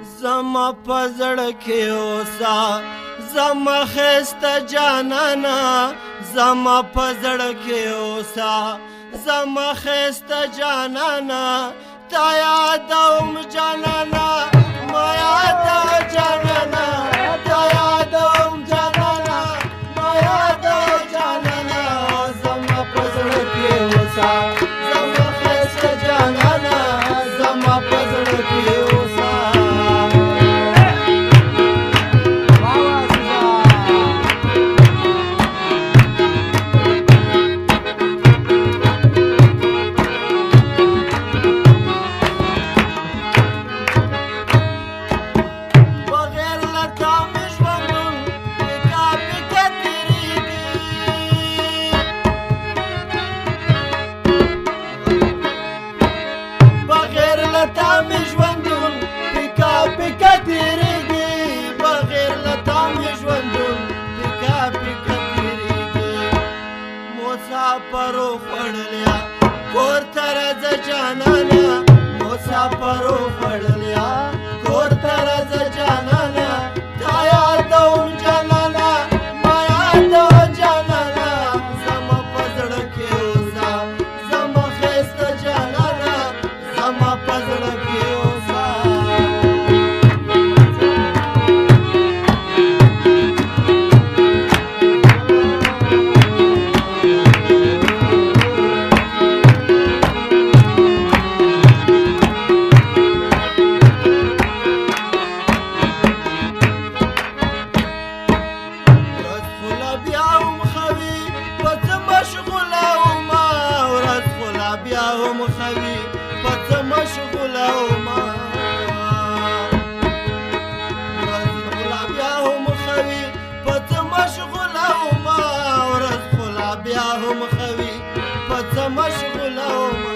زما په زړه کې اوسه زما ښایسته جانانه زما په زړه کې اوسه زما ښایسته جانانه تا یادوم جانانه ما یادوه جانانه تا یادوم جانانه ما یادوه جانانه زما په زړه کې اوسه زما ښایسته جانانه زما په زړه کې اوسه مسافرو خړلیا کور ته راځه جانانه مسافرو خړلیا کور ته راځه جانانه تا یادوم جانانه ما یادوه جانانه زما په زړه کې اوسه زما ښایسته جانانه زما په زړه کې اوسه بیا هم خوي پڅ مشغوله وما بیا هم خوي پڅ مشغوله وما ورځ خلا بیا هم خوي پڅ مشغوله وما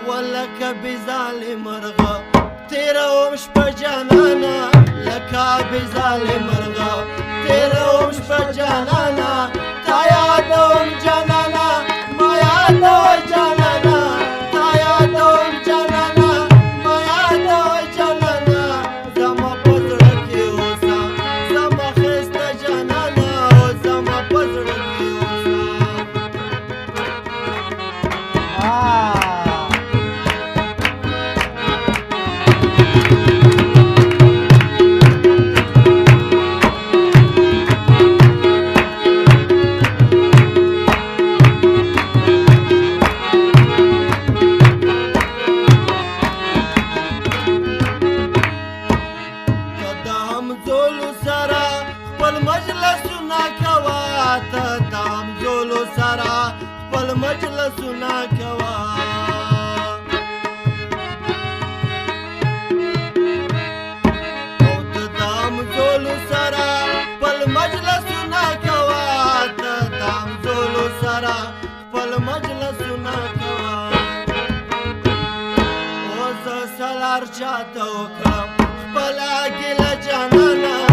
ولکه بظالم مرغه تیروم شپه جانانه لکه بظالم مرغه تیروم شپه جانانه تا یادوم جانانه مجلسونه کوا ته دام زولو سره خپل مجلسونه کوا او ته دام زولو سره خپل مجلسونه کوا ته دام زولو سره خپل مجلسونه کوا او زه سلار چاته وکړم خپله ګیله جانانه